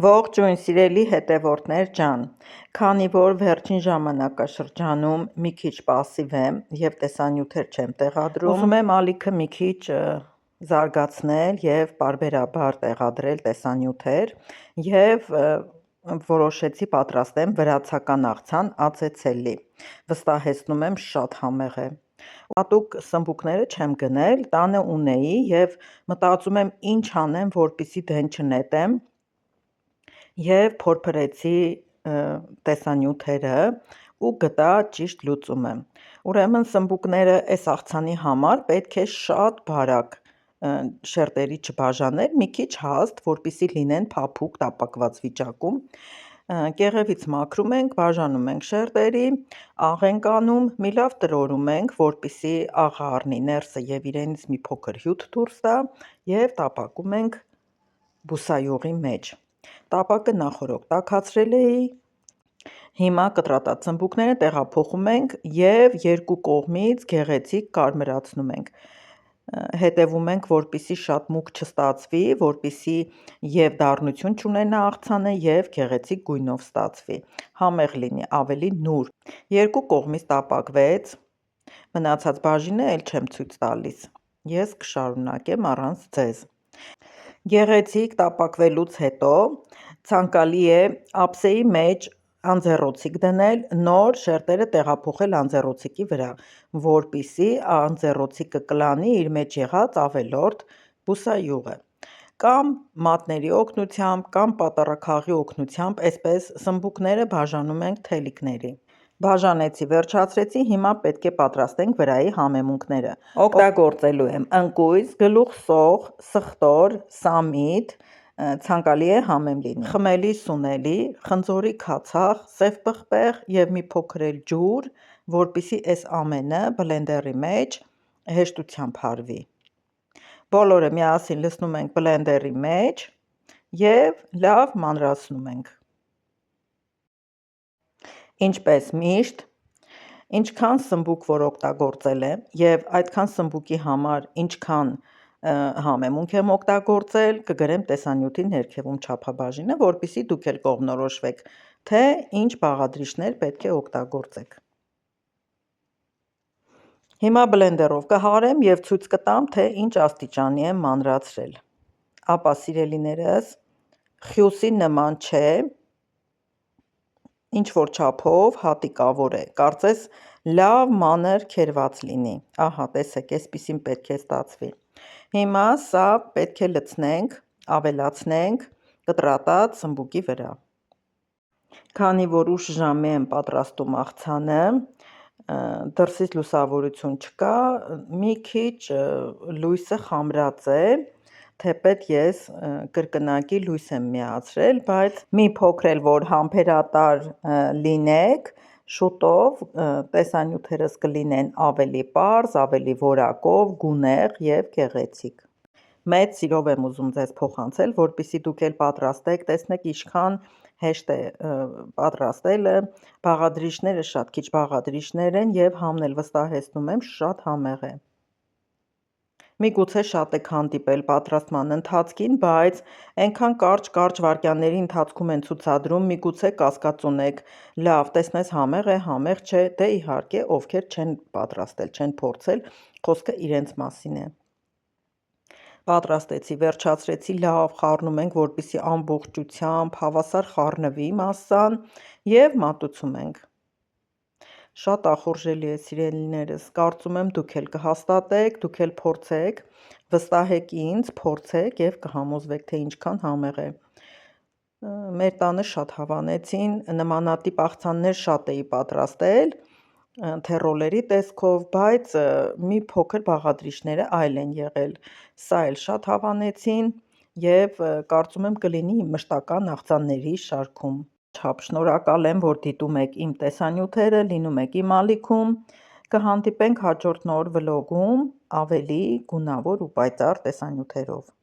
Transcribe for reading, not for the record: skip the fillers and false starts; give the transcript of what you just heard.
Ողջույն սիրելի հետևորդներ ջան, քանի որ վերջին ժամանակաշրջանում մի քիչ պասիվ եմ և տեսանյութեր չեմ տեղադրում, ուզում եմ ալիքը մի քիչ զարգացնել և պարբերաբար տեղադրել տեսանյութեր և որոշեցի պատրաստեմ վրացական աղցան ածեցելի, վստահեցնում եմ շատ համեղ է։ Հատուկ սմբուկները չեմ գնել, տանը ունեի և մտածում եմ ինչ անեմ, որպեսզի դեն չնետեմ և փորփրեցի տեսանյութերը ու գտա ճիշտ լուծումը։ Ուրեմն սմբուկները այս աղցանի համար պետք է շատ բարակ շերտերի չբաժանել, մի քիչ հաստ, որպեսզի լինեն փափուկ տապակված վիճակում։ Կեղևից մաքրում ենք, բաժանում ենք շերտերի, աղ ենք անում, մի լավ տրորում ենք, որպեսզի աղը առնի ներսը և իրենից մի փոքր հյութ դուրս տա և տապակում ենք բուսայուղի մեջ։ Տապակը նախօրոք տաքացրել էի, հիմա կտրատած սմբուկները տեղափոխում ենք և երկու կողմից գեղեցիկ կարմրացնում ենք։ Հետևում ենք, որպեսզի շատ մուգ չստացվի, որպեսզի և դառնություն չունենա աղցանը և գեղեցիկ գույնով ստացվի, համեղ լինի, ավելի նուրբ։ Երկու կողմից տապակվեց, մնացած բաժինը էլ չեմ ցույց տալիս, ես կշարունակեմ առանց ձեզ։ Գեղեցիկ տապակվելուց հետո ցանկալի է ափսեի մեջ անձեռոցիկ դնել, նոր շերտերը տեղափոխել անձեռոցիկի վրա, որպեսզի անձեռոցիկը կլանի իր մեջ եղած ավելորդ բուսայուղը, կամ մատների օգնությամբ, կամ պատառաքաղի օգնությամբ, այսպես սմբուկները բաժանում ենք թելիկների։ Բաժանեցի, վերջացրեցի, հիմա պետք է պատրաստենք վրայի համեմունքները։ Օգտագործելու եմ ընկույզ, գլուխսող, սխտոր, սամիտ, ցանկալի է համեմ լինի, խմելի սունելի, խնձորի քացախ, սև պղպեղ և մի փոքր էլ ջուր, որպեսզի այս ամենը բլենդերի մեջ հեշտությամբ հարվի։ Բոլորը միասին լցնում ենք բլենդերի մեջ և լավ մանրացնում ենք։ Ինչպես միշտ, ինչքան սմբուկ որ օգտագործել եմ և այդքան սմբուկի համար ինչքան համեմունք եմ օգտագործել, կգրեմ տեսանյութի ներքևում չափաբաժինը, որպեսզի դուք էլ կողմնորոշվեք, թե ինչ բաղադրիչներ պետք է օգտագործեք։ Հիմա բլենդերով կհարեմ և ցույց կտամ, թե ինչ աստիճանի եմ մանրացրել։ Ապա սիրելիներս, խյուսի նման չէ, ինչ-որ չափով հատիկավոր է, կարծես լավ մանր քերված լինի, ահա տեսեք, այսպիսին պետք է ստացվի։ Հիմա սա պետք է լցնենք, ավելացնենք կտրատած սմբուկի վրա։ Քանի որ ուշ ժամի եմ պատրաստում աղցանը, դրսից լուսավորություն չկա, մի քիչ լույսը խամրած է, թեպետ ես կրկնակի լույս եմ միացրել, բայց մի փոքր էլ որ համբերատար լինեք, շուտով տեսանյութերս կլինեն ավելի պարզ, ավելի որակով, գունեղ և գեղեցիկ։ Մեծ սիրով եմ ուզում ձեզ փոխանցել, որպեսզի դուք էլ պատրաստեք, տեսնեք ինչքան հեշտ է պատրաստելը, բաղադրիչները շատ քիչ բաղադրիչներ են և համն էլ վստահեցնում եմ շատ համեղ է։ Միգուցե շատ եք հանդիպել պատրաստման ընթացքին, բայց այնքան կարճ վայրկյանների ընթացքում են ցուցադրում, միգուցե կասկածունեք, լավ, տեսնես համեղ է, համեղ չէ, դե իհարկե, ովքեր չեն պատրաստել, չեն փորձել, խոսքը իրենց մասին է։ Պատրաստեցի, վերջացրեցի, լավ խառնում ենք, որպեսզի ամբողջությամբ հավասար խառնվի մասսան և մատուցում ենք։ Շատ ախորժելի է, սիրելիներս, կարծում եմ դուք էլ կհաստատեք, դուք էլ փորձեք, վստահեք ինձ, փորձեք և կհամոզվեք, թե ինչքան համեղ է։ Մեր տանը շատ հավանեցին, նմանատիպ աղցաններ շատ էի պատրաստել, թե ռոլերի տեսքով, բայց մի փոքր բաղադրիչները այլ են եղել, սա էլ շատ հավանեցին և կարծում եմ կլինի իմ մշտական աղցանների շարքում։ Շնորհակալ եմ, որ դիտում եք իմ տեսանյութերը, լինում եք իմ ալիքում, կհանդիպենք հաջորդ նոր վլոգում ավելի գունավոր ու պայծառ տեսանյութերով։